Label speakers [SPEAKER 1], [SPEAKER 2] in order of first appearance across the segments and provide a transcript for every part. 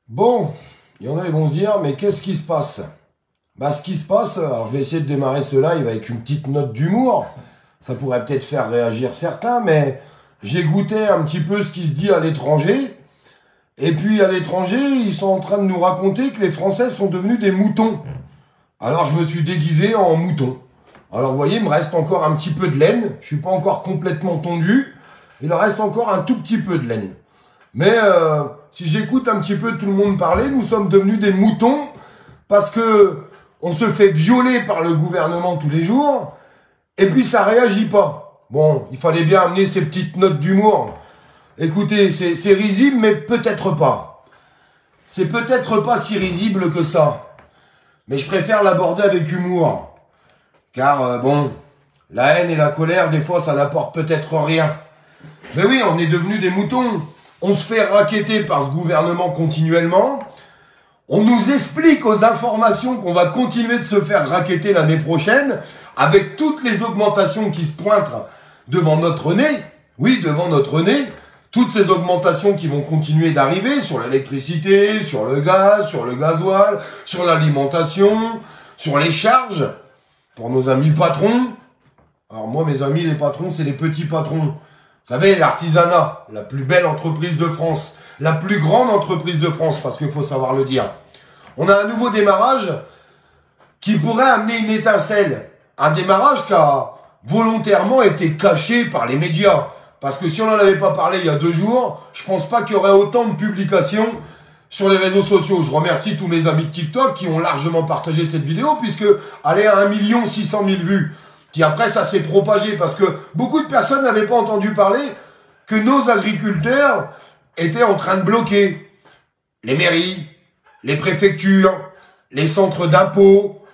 [SPEAKER 1] Bon, il y en a, ils vont se dire, mais qu'est-ce qui se passe? Bah, ce qui se passe, alors je vais essayer de démarrer ce live avec une petite note d'humour. Ça pourrait peut-être faire réagir certains, mais j'ai goûté un petit peu ce qui se dit à l'étranger. Et puis à l'étranger, ils sont en train de nous raconter que les Français sont devenus des moutons. Alors je me suis déguisé en mouton. Alors vous voyez, il me reste encore un petit peu de laine. Je suis pas encore complètement tondu. Il en reste encore un tout petit peu de laine. Mais si j'écoute un petit peu tout le monde parler, nous sommes devenus des moutons parce que on se fait violer par le gouvernement tous les jours et puis ça réagit pas. Bon, il fallait bien amener ces petites notes d'humour. Écoutez, c'est risible, mais peut-être pas. C'est peut-être pas si risible que ça. Mais je préfère l'aborder avec humour. Car, bon, la haine et la colère, des fois, ça n'apporte peut-être rien. Mais oui, on est devenus des moutons. On se fait racketter par ce gouvernement continuellement. On nous explique aux informations qu'on va continuer de se faire racketter l'année prochaine avec toutes les augmentations qui se pointent devant notre nez. Oui, devant notre nez. Toutes ces augmentations qui vont continuer d'arriver sur l'électricité, sur le gaz, sur le gasoil, sur l'alimentation, sur les charges pour nos amis patrons. Alors moi, mes amis les patrons, c'est les petits patrons. Vous savez, l'artisanat, la plus belle entreprise de France, la plus grande entreprise de France, parce qu'il faut savoir le dire. On a un nouveau démarrage qui pourrait amener une étincelle. Un démarrage qui a volontairement été caché par les médias. Parce que si on n'en avait pas parlé il y a 2 jours, je pense pas qu'il y aurait autant de publications sur les réseaux sociaux. Je remercie tous mes amis de TikTok qui ont largement partagé cette vidéo, puisque elle est à 1 600 000 vues. Puis après, ça s'est propagé parce que beaucoup de personnes n'avaient pas entendu parler que nos agriculteurs étaient en train de bloquer les mairies, les préfectures, les centres d'impôts.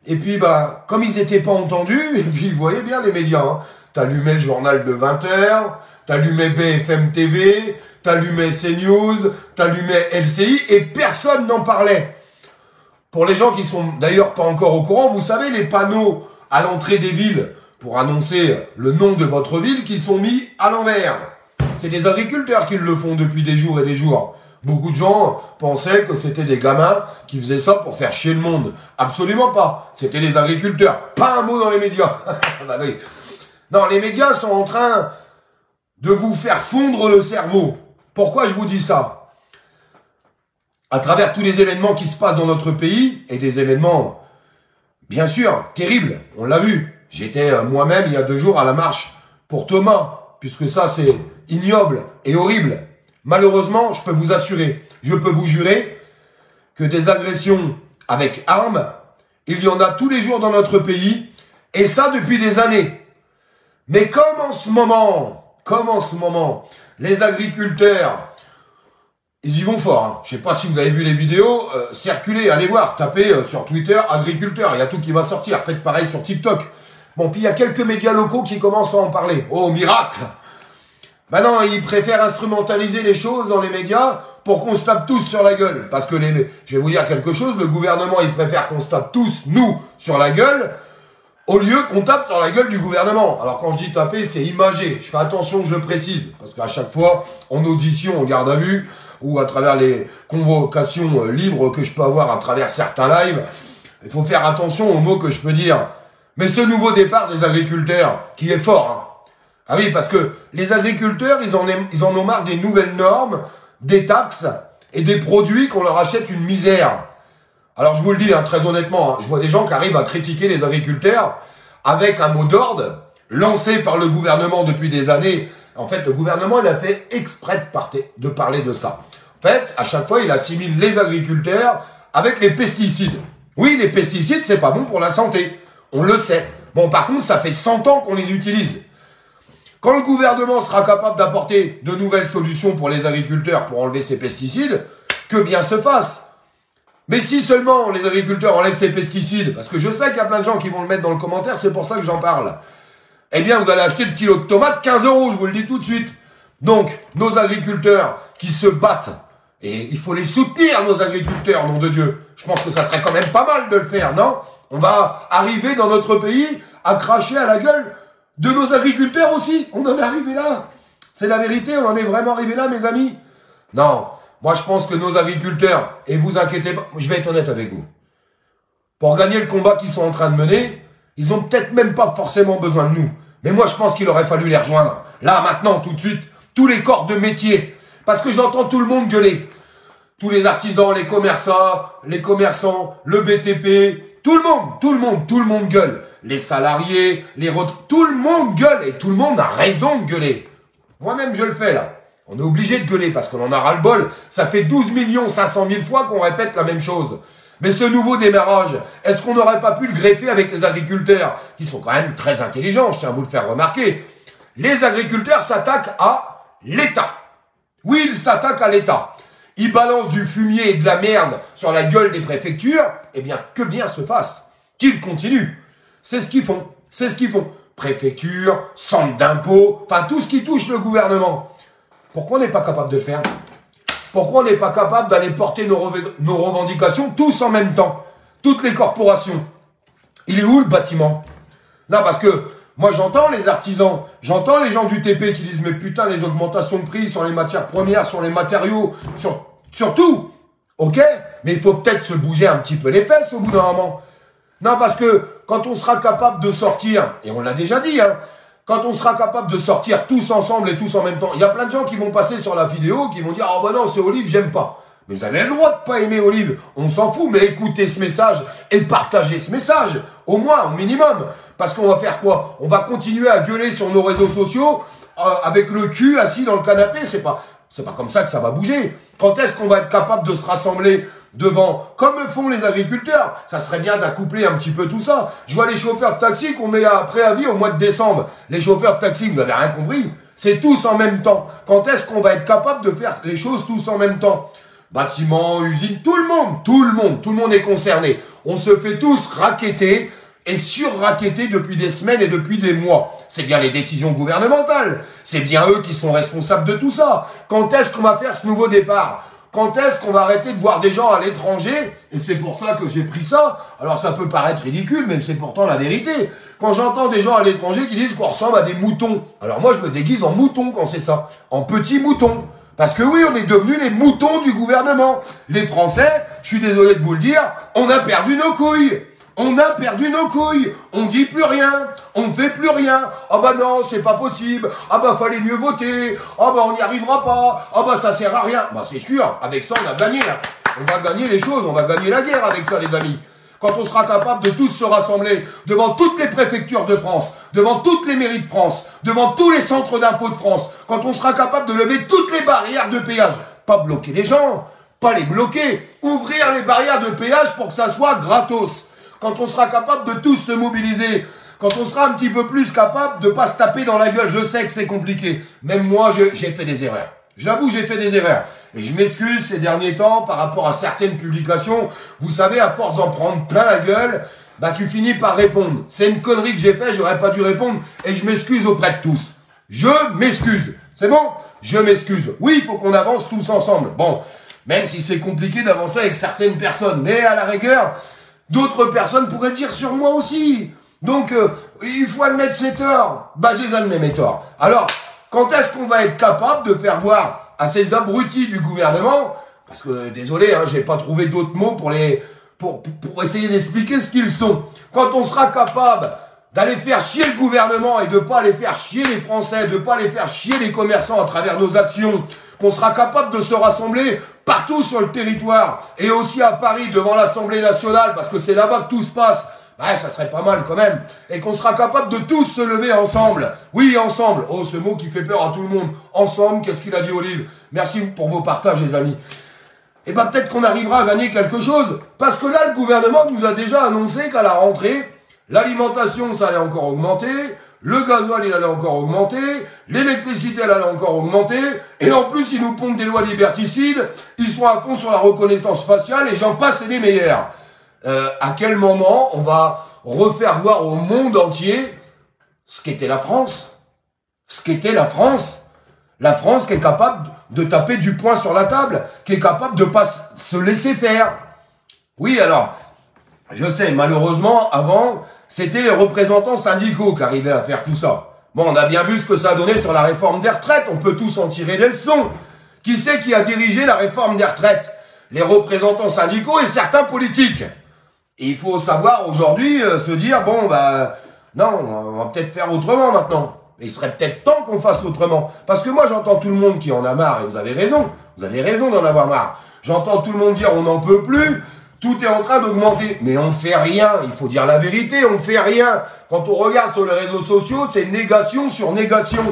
[SPEAKER 1] Et puis, bah, comme ils n'étaient pas entendus, et puis vous voyez bien les médias, hein. T'allumais le journal de 20h, t'allumais BFM TV, t'allumais CNews, t'allumais LCI, et personne n'en parlait. Pour les gens qui sont d'ailleurs pas encore au courant, vous savez, les panneaux à l'entrée des villes pour annoncer le nom de votre ville qui sont mis à l'envers. C'est les agriculteurs qui le font depuis des jours et des jours. Beaucoup de gens pensaient que c'était des gamins qui faisaient ça pour faire chier le monde. Absolument pas. C'était les agriculteurs. Pas un mot dans les médias. Bah oui. Non, les médias sont en train de vous faire fondre le cerveau. Pourquoi je vous dis ça? À travers tous les événements qui se passent dans notre pays, et des événements, bien sûr, terribles, on l'a vu. J'étais moi-même, il y a 2 jours, à la marche pour Thomas, puisque ça, c'est ignoble et horrible. Malheureusement, je peux vous assurer, je peux vous jurer que des agressions avec armes, il y en a tous les jours dans notre pays, et ça depuis des années. Mais comme en ce moment, les agriculteurs, ils y vont fort. Hein. Je sais pas si vous avez vu les vidéos, circulez, allez voir, tapez sur Twitter, agriculteurs, il y a tout qui va sortir. Faites pareil sur TikTok. Bon, puis il y a quelques médias locaux qui commencent à en parler. Oh, miracle! Maintenant, ils préfèrent instrumentaliser les choses dans les médias pour qu'on se tape tous sur la gueule. Parce que, je vais vous dire quelque chose, le gouvernement, il préfère qu'on se tape tous, nous, sur la gueule, au lieu qu'on tape sur la gueule du gouvernement. Alors quand je dis taper, c'est imager. Je fais attention que je précise. Parce qu'à chaque fois, en audition, en garde à vue, ou à travers les convocations libres que je peux avoir à travers certains lives, il faut faire attention aux mots que je peux dire. Mais ce nouveau départ des agriculteurs, qui est fort, hein. Ah oui, parce que les agriculteurs, ils en ont marre des nouvelles normes, des taxes et des produits qu'on leur achète une misère. Alors je vous le dis, hein, très honnêtement, hein, je vois des gens qui arrivent à critiquer les agriculteurs avec un mot d'ordre lancé par le gouvernement depuis des années. En fait, le gouvernement, il a fait exprès de parler de ça. En fait, à chaque fois, il assimile les agriculteurs avec les pesticides. Oui, les pesticides, c'est pas bon pour la santé. On le sait. Bon, par contre, ça fait 100 ans qu'on les utilise. Quand le gouvernement sera capable d'apporter de nouvelles solutions pour les agriculteurs pour enlever ces pesticides, que bien se fasse. Mais si seulement les agriculteurs enlèvent ces pesticides, parce que je sais qu'il y a plein de gens qui vont le mettre dans le commentaire, c'est pour ça que j'en parle, eh bien vous allez acheter le kilo de tomates 15 €, je vous le dis tout de suite. Donc, nos agriculteurs qui se battent, et il faut les soutenir, nos agriculteurs, nom de Dieu. Je pense que ça serait quand même pas mal de le faire, non? On va arriver dans notre pays à cracher à la gueule de nos agriculteurs aussi. On en est arrivé là. C'est la vérité, on en est vraiment arrivé là, mes amis. Non. Moi, je pense que nos agriculteurs, et vous inquiétez pas, je vais être honnête avec vous, pour gagner le combat qu'ils sont en train de mener, ils ont peut-être même pas forcément besoin de nous. Mais moi, je pense qu'il aurait fallu les rejoindre. Là, maintenant, tout de suite, tous les corps de métier. Parce que j'entends tout le monde gueuler. Tous les artisans, les commerçants, le BTP, tout le monde gueule. Les salariés, tout le monde gueule et tout le monde a raison de gueuler. Moi-même, je le fais là. On est obligé de gueuler parce qu'on en a ras-le-bol. Ça fait 12 500 000 fois qu'on répète la même chose. Mais ce nouveau démarrage, est-ce qu'on n'aurait pas pu le greffer avec les agriculteurs, qui sont quand même très intelligents, je tiens à vous le faire remarquer. Les agriculteurs s'attaquent à l'État. Oui, ils s'attaquent à l'État. Ils balancent du fumier et de la merde sur la gueule des préfectures. Eh bien, que bien se fasse. Qu'ils continuent. C'est ce qu'ils font. C'est ce qu'ils font. Préfecture, centre d'impôt, enfin tout ce qui touche le gouvernement. Pourquoi on n'est pas capable de le faire ? Pourquoi on n'est pas capable d'aller porter nos revendications tous en même temps? Toutes les corporations. Il est où le bâtiment? Non, parce que moi j'entends les artisans, j'entends les gens du TP qui disent mais putain les augmentations de prix sur les matières premières, sur les matériaux, sur tout. Ok, mais il faut peut-être se bouger un petit peu les fesses au bout d'un moment. Non, parce que quand on sera capable de sortir, et on l'a déjà dit, hein, quand on sera capable de sortir tous ensemble et tous en même temps, il y a plein de gens qui vont passer sur la vidéo, qui vont dire « Ah bah non, c'est Olive, j'aime pas ». Mais vous avez le droit de pas aimer Olive, on s'en fout, mais écoutez ce message et partagez ce message, au moins, au minimum. Parce qu'on va faire quoi? On va continuer à gueuler sur nos réseaux sociaux, avec le cul assis dans le canapé, c'est pas comme ça que ça va bouger. Quand est-ce qu'on va être capable de se rassembler devant, comme font les agriculteurs? Ça serait bien d'accoupler un petit peu tout ça. Je vois les chauffeurs de taxi qu'on met à préavis au mois de décembre. Les chauffeurs de taxi, vous n'avez rien compris. C'est tous en même temps. Quand est-ce qu'on va être capable de faire les choses tous en même temps? Bâtiments, usines, tout le monde est concerné. On se fait tous racketter et sur-racketter depuis des semaines et depuis des mois. C'est bien les décisions gouvernementales. C'est bien eux qui sont responsables de tout ça. Quand est-ce qu'on va faire ce nouveau départ? Quand est-ce qu'on va arrêter de voir des gens à l'étranger? Et c'est pour ça que j'ai pris ça. Alors ça peut paraître ridicule, mais c'est pourtant la vérité. Quand j'entends des gens à l'étranger qui disent qu'on ressemble à des moutons. Alors moi je me déguise en mouton quand c'est ça. En petit mouton. Parce que oui, on est devenus les moutons du gouvernement. Les Français, je suis désolé de vous le dire, on a perdu nos couilles. On a perdu nos couilles, on dit plus rien, on fait plus rien. Ah bah non, c'est pas possible. Ah bah fallait mieux voter. Ah bah on n'y arrivera pas. Ah bah ça sert à rien. Bah c'est sûr, avec ça on a gagné là. On va gagner les choses, on va gagner la guerre avec ça les amis. Quand on sera capable de tous se rassembler devant toutes les préfectures de France, devant toutes les mairies de France, devant tous les centres d'impôts de France, quand on sera capable de lever toutes les barrières de péage, pas bloquer les gens, pas les bloquer, ouvrir les barrières de péage pour que ça soit gratos. Quand on sera capable de tous se mobiliser, quand on sera un petit peu plus capable de pas se taper dans la gueule, je sais que c'est compliqué. Même moi, j'ai fait des erreurs. Je l'avoue, j'ai fait des erreurs. Et je m'excuse ces derniers temps par rapport à certaines publications. Vous savez, à force d'en prendre plein la gueule, bah tu finis par répondre. C'est une connerie que j'ai fait, j'aurais pas dû répondre. Et je m'excuse auprès de tous. Je m'excuse. C'est bon? Je m'excuse. Oui, il faut qu'on avance tous ensemble. Bon, même si c'est compliqué d'avancer avec certaines personnes. Mais à la rigueur... d'autres personnes pourraient le dire sur moi aussi. Donc, il faut admettre ses torts. Bah, je les admets mes torts. Alors, quand est-ce qu'on va être capable de faire voir à ces abrutis du gouvernement, parce que, désolé, hein, j'ai pas trouvé d'autres mots pour essayer d'expliquer ce qu'ils sont. Quand on sera capable d'aller faire chier le gouvernement et de pas aller faire chier les Français, de pas aller faire chier les commerçants à travers nos actions, qu'on sera capable de se rassembler partout sur le territoire et aussi à Paris devant l'Assemblée nationale parce que c'est là-bas que tout se passe, ouais, ça serait pas mal quand même. Et qu'on sera capable de tous se lever ensemble. Oui, ensemble. Oh, ce mot qui fait peur à tout le monde. Ensemble, qu'est-ce qu'il a dit Olive? Merci pour vos partages les amis. Et ben peut-être qu'on arrivera à gagner quelque chose parce que là le gouvernement nous a déjà annoncé qu'à la rentrée, l'alimentation ça allait encore augmenter, le gasoil, il allait encore augmenter, l'électricité, elle allait encore augmenter, et en plus, ils nous pompent des lois liberticides, ils sont à fond sur la reconnaissance faciale, et j'en passe, c'est les meilleurs. À quel moment on va refaire voir au monde entier ce qu'était la France? Ce qu'était la France? La France qui est capable de taper du poing sur la table, qui est capable de pas se laisser faire. Oui, alors, je sais, malheureusement, avant... c'était les représentants syndicaux qui arrivaient à faire tout ça. Bon, on a bien vu ce que ça a donné sur la réforme des retraites. On peut tous en tirer des leçons. Qui c'est qui a dirigé la réforme des retraites? Les représentants syndicaux et certains politiques. Et il faut savoir aujourd'hui se dire, bon, bah, non, on va peut-être faire autrement maintenant. Mais il serait peut-être temps qu'on fasse autrement. Parce que moi, j'entends tout le monde qui en a marre, et vous avez raison d'en avoir marre. J'entends tout le monde dire, on n'en peut plus, tout est en train d'augmenter. Mais on fait rien, il faut dire la vérité, on fait rien. Quand on regarde sur les réseaux sociaux, c'est négation sur négation.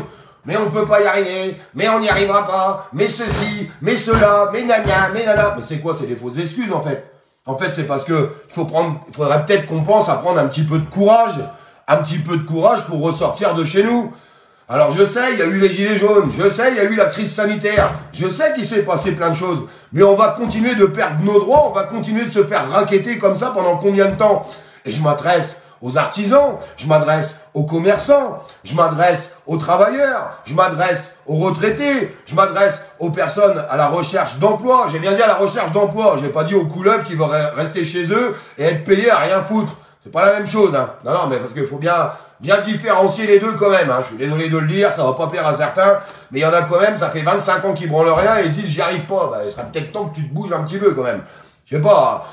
[SPEAKER 1] Mais on peut pas y arriver, mais on n'y arrivera pas, mais ceci, mais cela, mais nana, mais nana. Mais c'est quoi? C'est des fausses excuses, en fait. En fait, c'est parce que il faudrait peut-être qu'on pense à prendre un petit peu de courage pour ressortir de chez nous. Alors je sais, il y a eu les gilets jaunes, je sais, il y a eu la crise sanitaire, je sais qu'il s'est passé plein de choses, mais on va continuer de perdre nos droits, on va continuer de se faire racketter comme ça pendant combien de temps? Et je m'adresse aux artisans, je m'adresse aux commerçants, je m'adresse aux travailleurs, je m'adresse aux retraités, je m'adresse aux personnes à la recherche d'emploi. J'ai bien dit à la recherche d'emploi, je n'ai pas dit aux couleuvres qui vont rester chez eux et être payés à rien foutre. C'est pas la même chose, hein. Non, mais parce qu'il faut bien différencier les deux quand même, hein. Je suis désolé de le dire, ça va pas plaire à certains, mais il y en a quand même, ça fait 25 ans qu'ils branlent rien et ils disent j'y arrive pas. Bah, il serait peut-être temps que tu te bouges un petit peu quand même. Je sais pas.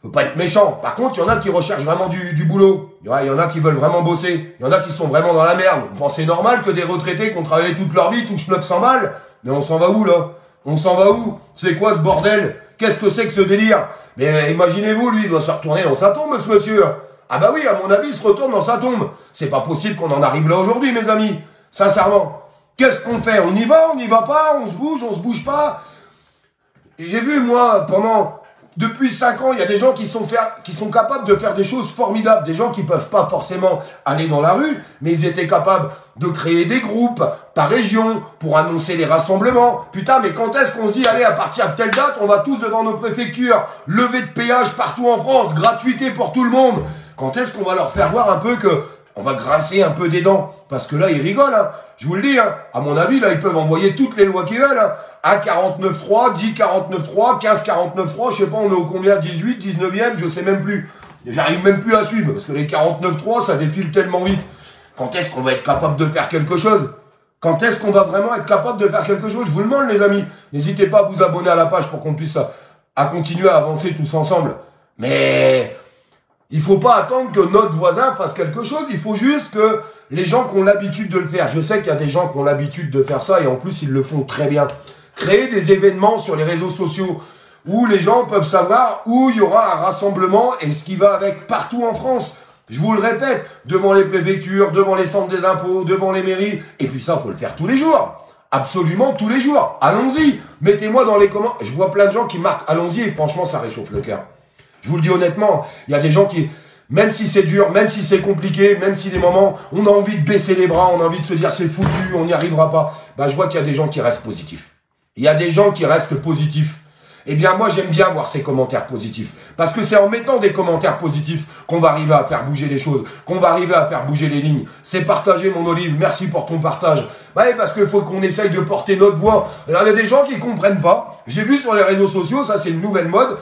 [SPEAKER 1] Faut pas être méchant. Par contre, il y en a qui recherchent vraiment du boulot. Il y en a qui veulent vraiment bosser. Il y en a qui sont vraiment dans la merde. Vous pensez normal que des retraités qui ont travaillé toute leur vie touchent 900 balles? Mais on s'en va où, là? On s'en va où? C'est quoi ce bordel? Qu'est-ce que c'est que ce délire? Mais imaginez-vous, lui, il doit se retourner dans sa tombe, ce monsieur. Ah bah oui, à mon avis, il se retourne dans sa tombe. C'est pas possible qu'on en arrive là aujourd'hui, mes amis. Sincèrement. Qu'est-ce qu'on fait? On y va pas? On se bouge pas? J'ai vu, moi, depuis 5 ans, il y a des gens qui sont capables de faire des choses formidables. Des gens qui peuvent pas forcément aller dans la rue, mais ils étaient capables de créer des groupes par région pour annoncer les rassemblements. Putain, mais quand est-ce qu'on se dit, allez, à partir de telle date, on va tous devant nos préfectures, levée de péage partout en France, gratuité pour tout le monde. Quand est-ce qu'on va leur faire voir un peu que on va grincer un peu des dents? Parce que là, ils rigolent, hein. Je vous le dis, hein. À mon avis, là, ils peuvent envoyer toutes les lois qu'ils veulent, hein. 1 49.3, 10 49.3, 15 49.3, je sais pas, on est au combien, 18, 19e, je sais même plus. J'arrive même plus à suivre, parce que les 49.3, ça défile tellement vite. Quand est-ce qu'on va être capable de faire quelque chose? Quand est-ce qu'on va vraiment être capable de faire quelque chose? Je vous le demande, les amis. N'hésitez pas à vous abonner à la page pour qu'on puisse à continuer à avancer tous ensemble. Mais il faut pas attendre que notre voisin fasse quelque chose, il faut juste que les gens qui ont l'habitude de le faire. Je sais qu'il y a des gens qui ont l'habitude de faire ça et en plus ils le font très bien. Créer des événements sur les réseaux sociaux où les gens peuvent savoir où il y aura un rassemblement et ce qui va avec partout en France. Je vous le répète, devant les préfectures, devant les centres des impôts, devant les mairies. Et puis ça, il faut le faire tous les jours. Absolument tous les jours. Allons-y. Mettez-moi dans les commentaires. Je vois plein de gens qui marquent allons-y et franchement, ça réchauffe le cœur. Je vous le dis honnêtement, il y a des gens qui, même si c'est dur, même si c'est compliqué, même si des moments, on a envie de baisser les bras, on a envie de se dire c'est foutu, on n'y arrivera pas, bah, je vois qu'il y a des gens qui restent positifs. Il y a des gens qui restent positifs. Eh bien, moi, j'aime bien voir ces commentaires positifs. Parce que c'est en mettant des commentaires positifs qu'on va arriver à faire bouger les choses, qu'on va arriver à faire bouger les lignes. C'est partager, mon Olive. Merci pour ton partage. Bah, parce qu'il faut qu'on essaye de porter notre voix. Alors, il y a des gens qui comprennent pas. J'ai vu sur les réseaux sociaux, ça, c'est une nouvelle mode.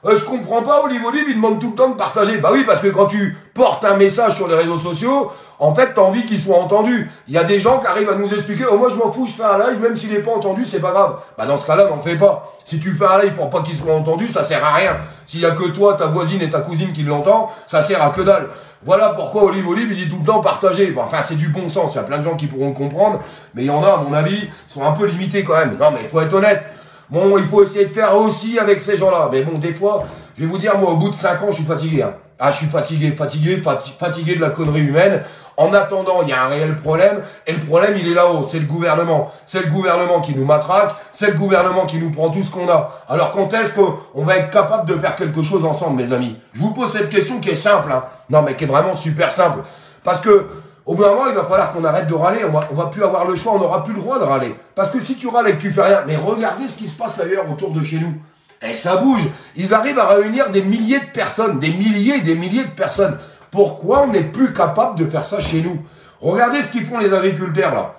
[SPEAKER 1] Je comprends pas, Olive, il demande tout le temps de partager. Bah oui, parce que quand tu portes un message sur les réseaux sociaux, en fait, t'as envie qu'il soit entendu. Il y a des gens qui arrivent à nous expliquer, oh, moi, je m'en fous, je fais un live, même s'il n'est pas entendu, c'est pas grave. Bah, dans ce cas-là, n'en fais pas. Si tu fais un live pour pas qu'il soit entendu, ça sert à rien. S'il y a que toi, ta voisine et ta cousine qui l'entendent, ça sert à que dalle. Voilà pourquoi Olive, il dit tout le temps partager. Bon, enfin, c'est du bon sens. Il y a plein de gens qui pourront le comprendre. Mais il y en a, à mon avis, qui sont un peu limités quand même. Non, mais il faut être honnête. Bon, il faut essayer de faire aussi avec ces gens-là. Mais bon, des fois, je vais vous dire, moi, au bout de 5 ans, je suis fatigué. Hein. Ah, je suis fatigué de la connerie humaine. En attendant, il y a un réel problème. Et le problème, il est là-haut. C'est le gouvernement. C'est le gouvernement qui nous matraque. C'est le gouvernement qui nous prend tout ce qu'on a. Alors, quand est-ce qu'on va être capable de faire quelque chose ensemble, mes amis? Je vous pose cette question qui est simple. Hein. Non, mais qui est vraiment super simple. Parce que, au bout d'un moment, il va falloir qu'on arrête de râler. On va plus avoir le choix. On n'aura plus le droit de râler. Parce que si tu râles et que tu fais rien, mais regardez ce qui se passe ailleurs autour de chez nous. Et ça bouge. Ils arrivent à réunir des milliers de personnes, des milliers et des milliers de personnes. Pourquoi on n'est plus capable de faire ça chez nous? Regardez ce qu'ils font les agriculteurs là.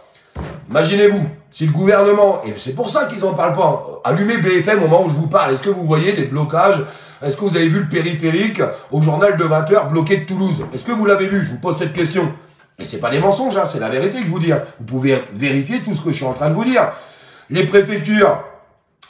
[SPEAKER 1] Imaginez-vous, si le gouvernement, et c'est pour ça qu'ils en parlent pas, allumez BFM au moment où je vous parle, est-ce que vous voyez des blocages? Est-ce que vous avez vu le périphérique au journal de 20h bloqué de Toulouse? Est-ce que vous l'avez vu? Je vous pose cette question. Et c'est pas des mensonges, hein, c'est la vérité que je vous dis. Hein. Vous pouvez vérifier tout ce que je suis en train de vous dire. Les préfectures,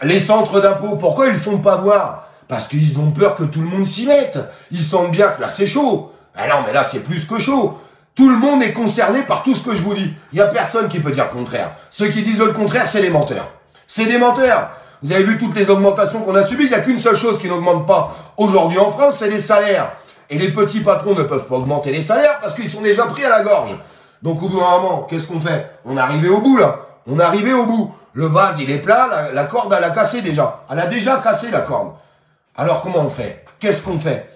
[SPEAKER 1] les centres d'impôts, pourquoi ils ne font pas voir? Parce qu'ils ont peur que tout le monde s'y mette. Ils sentent bien que là, c'est chaud. Ah non, mais là, c'est plus que chaud. Tout le monde est concerné par tout ce que je vous dis. Il n'y a personne qui peut dire le contraire. Ceux qui disent le contraire, c'est des menteurs. C'est des menteurs. Vous avez vu toutes les augmentations qu'on a subies. Il n'y a qu'une seule chose qui n'augmente pas aujourd'hui en France, c'est les salaires. Et les petits patrons ne peuvent pas augmenter les salaires parce qu'ils sont déjà pris à la gorge. Donc au bout d'un moment, qu'est-ce qu'on fait? On est arrivé au bout là. On est arrivé au bout. Le vase, il est plein, la corde, elle a cassé déjà. Elle a déjà cassé la corde. Alors comment on fait? Qu'est-ce qu'on fait?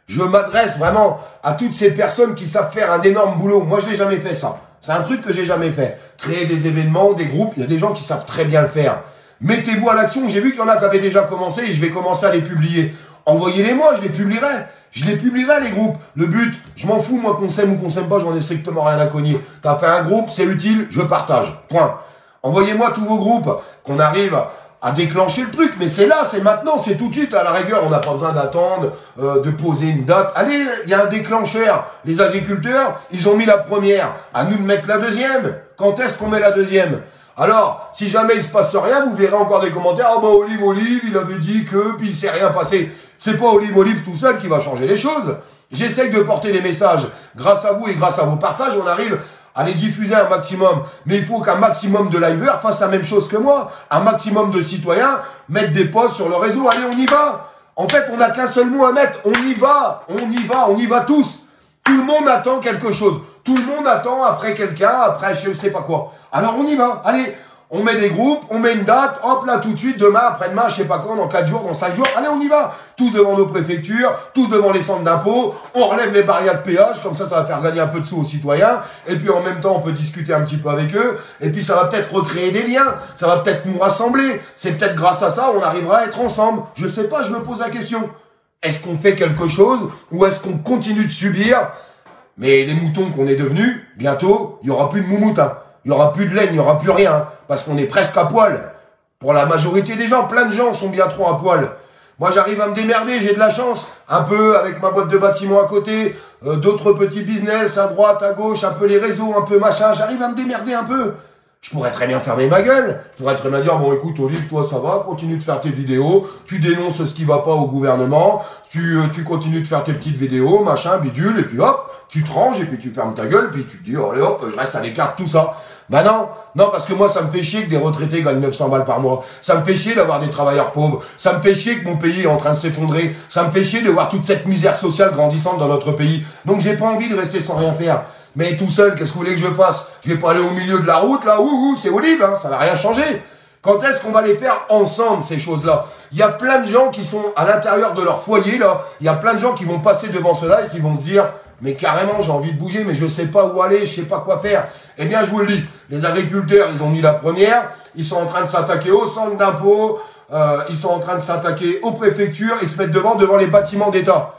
[SPEAKER 1] Je m'adresse vraiment à toutes ces personnes qui savent faire un énorme boulot. Moi, je n'ai jamais fait ça. C'est un truc que j'ai jamais fait. Créer des événements, des groupes, il y a des gens qui savent très bien le faire. Mettez-vous à l'action. J'ai vu qu'il y en a qui avaient déjà commencé et je vais commencer à les publier. Envoyez-les-moi, je les publierai. Je les publierai, les groupes. Le but, je m'en fous, moi, qu'on s'aime ou qu'on s'aime pas, j'en ai strictement rien à cogner. T'as fait un groupe, c'est utile, je partage. Point. Envoyez-moi tous vos groupes, qu'on arrive à déclencher le truc. Mais c'est là, c'est maintenant, c'est tout de suite. À la rigueur, on n'a pas besoin d'attendre, de poser une date. Allez, il y a un déclencheur. Les agriculteurs, ils ont mis la première. À nous de mettre la deuxième. Quand est-ce qu'on met la deuxième? Alors, si jamais il se passe rien, vous verrez encore des commentaires. Ah bah Olive, il avait dit que, puis il s'est rien passé. C'est pas Olive tout seul qui va changer les choses. J'essaye de porter des messages. Grâce à vous et grâce à vos partages, on arrive à les diffuser un maximum. Mais il faut qu'un maximum de liveurs fassent la même chose que moi. Un maximum de citoyens mettent des posts sur le réseau. Allez, on y va. En fait, on n'a qu'un seul mot à mettre. On y va. On y va tous. Tout le monde attend quelque chose. Tout le monde attend après quelqu'un, après je ne sais pas quoi. Alors on y va. Allez, on met des groupes, on met une date. Hop là, tout de suite, demain, après-demain, je sais pas quand, dans 4 jours, dans 5 jours. Allez, on y va. Tous devant nos préfectures, tous devant les centres d'impôts. On relève les barrières de péage. Comme ça va faire gagner un peu de sous aux citoyens. Et puis en même temps, on peut discuter un petit peu avec eux. Et puis ça va peut-être recréer des liens. Ça va peut-être nous rassembler. C'est peut-être grâce à ça, on arrivera à être ensemble. Je sais pas, je me pose la question. Est-ce qu'on fait quelque chose ou est-ce qu'on continue de subir? Mais les moutons qu'on est devenus, bientôt, il n'y aura plus de moumoute. Hein. Il n'y aura plus de laine, il n'y aura plus rien. Hein, parce qu'on est presque à poil. Pour la majorité des gens, plein de gens sont bien trop à poil. Moi, j'arrive à me démerder, j'ai de la chance. Un peu avec ma boîte de bâtiment à côté, d'autres petits business à droite, à gauche, un peu les réseaux, un peu machin. J'arrive à me démerder un peu. Je pourrais très bien fermer ma gueule. Je pourrais très bien dire, bon écoute Olive, toi ça va, continue de faire tes vidéos, tu dénonces ce qui va pas au gouvernement, tu continues de faire tes petites vidéos, machin, bidule, et puis hop, tu te ranges, et puis tu fermes ta gueule, puis tu te dis, allez hop, je reste à l'écart de tout ça. Ben non, parce que moi ça me fait chier que des retraités gagnent 900 balles par mois. Ça me fait chier d'avoir des travailleurs pauvres. Ça me fait chier que mon pays est en train de s'effondrer. Ça me fait chier de voir toute cette misère sociale grandissante dans notre pays. Donc j'ai pas envie de rester sans rien faire. Mais tout seul, qu'est-ce que vous voulez que je fasse? Je vais pas aller au milieu de la route, là, c'est Olive, hein, ça va rien changer. Quand est-ce qu'on va les faire ensemble, ces choses-là? Il y a plein de gens qui sont à l'intérieur de leur foyer, là. Il y a plein de gens qui vont passer devant cela et qui vont se dire, mais carrément, j'ai envie de bouger, mais je sais pas où aller, je sais pas quoi faire. Eh bien, je vous le dis, les agriculteurs, ils ont mis la première, ils sont en train de s'attaquer au centre d'impôt, ils sont en train de s'attaquer aux préfectures, ils se mettent devant les bâtiments d'État.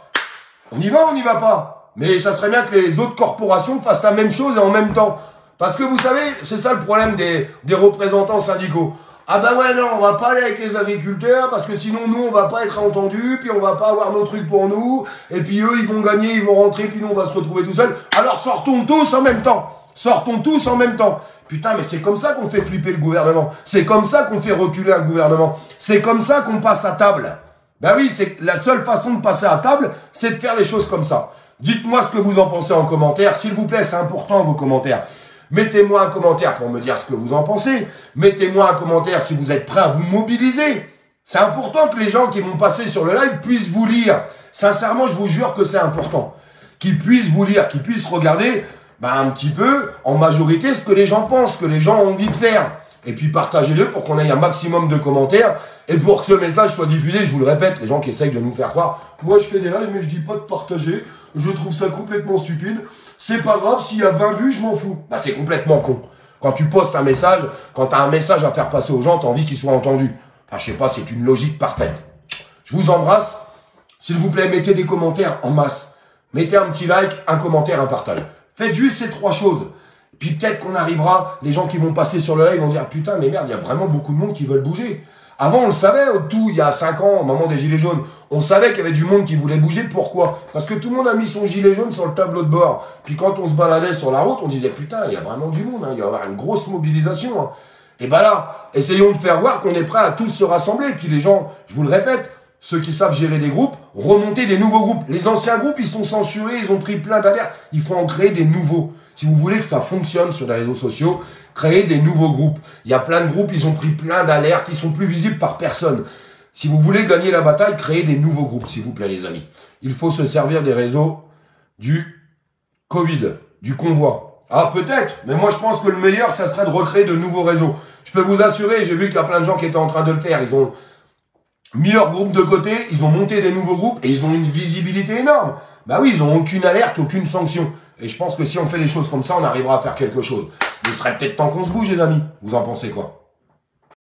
[SPEAKER 1] On y va pas? Mais ça serait bien que les autres corporations fassent la même chose et en même temps. Parce que vous savez, c'est ça le problème des représentants syndicaux. Ah ben ouais, non, on va pas aller avec les agriculteurs parce que sinon nous, on va pas être entendus, puis on va pas avoir nos trucs pour nous, et puis eux, ils vont gagner, ils vont rentrer, puis nous, on va se retrouver tout seuls. Alors sortons tous en même temps. Sortons tous en même temps. Putain, mais c'est comme ça qu'on fait flipper le gouvernement. C'est comme ça qu'on fait reculer un gouvernement. C'est comme ça qu'on passe à table. Ben oui, c'est la seule façon de passer à table, c'est de faire les choses comme ça. Dites-moi ce que vous en pensez en commentaire. S'il vous plaît, c'est important vos commentaires. Mettez-moi un commentaire pour me dire ce que vous en pensez. Mettez-moi un commentaire si vous êtes prêt à vous mobiliser. C'est important que les gens qui vont passer sur le live puissent vous lire. Sincèrement, je vous jure que c'est important. Qu'ils puissent vous lire, qu'ils puissent regarder un petit peu, en majorité, ce que les gens pensent, ce que les gens ont envie de faire. Et puis partagez-le pour qu'on ait un maximum de commentaires. Et pour que ce message soit diffusé, je vous le répète, les gens qui essayent de nous faire croire, moi je fais des lives mais je dis pas de partager. Je trouve ça complètement stupide. C'est pas grave, s'il y a 20 vues, je m'en fous. Bah, c'est complètement con. Quand tu postes un message, quand tu as un message à faire passer aux gens, tu as envie qu'ils soient entendus. Enfin, je sais pas, c'est une logique parfaite. Je vous embrasse. S'il vous plaît, mettez des commentaires en masse. Mettez un petit like, un commentaire, un partage. Faites juste ces 3 choses. Puis peut-être qu'on arrivera, les gens qui vont passer sur le live vont dire, putain, mais merde, il y a vraiment beaucoup de monde qui veulent bouger. Avant, on le savait, tout, il y a 5 ans, au moment des gilets jaunes, on savait qu'il y avait du monde qui voulait bouger. Pourquoi? Parce que tout le monde a mis son gilet jaune sur le tableau de bord. Puis quand on se baladait sur la route, on disait, putain, il y a vraiment du monde, hein, il va y avoir une grosse mobilisation. Hein. Et ben là, essayons de faire voir qu'on est prêt à tous se rassembler. Puis les gens, je vous le répète, ceux qui savent gérer des groupes, remonter des nouveaux groupes. Les anciens groupes, ils sont censurés, ils ont pris plein d'alertes. Il faut en créer des nouveaux. Si vous voulez que ça fonctionne sur les réseaux sociaux, créez des nouveaux groupes. Il y a plein de groupes, ils ont pris plein d'alertes, ils sont plus visibles par personne. Si vous voulez gagner la bataille, créez des nouveaux groupes, s'il vous plaît, les amis. Il faut se servir des réseaux du Covid, du convoi. Ah, peut-être, mais moi je pense que le meilleur, ça serait de recréer de nouveaux réseaux. Je peux vous assurer, j'ai vu qu'il y a plein de gens qui étaient en train de le faire. Ils ont mis leur groupe de côté, ils ont monté des nouveaux groupes et ils ont une visibilité énorme. Bah oui, ils ont aucune alerte, aucune sanction. Et je pense que si on fait des choses comme ça, on arrivera à faire quelque chose. Il serait peut-être temps qu'on se bouge, les amis. Vous en pensez quoi?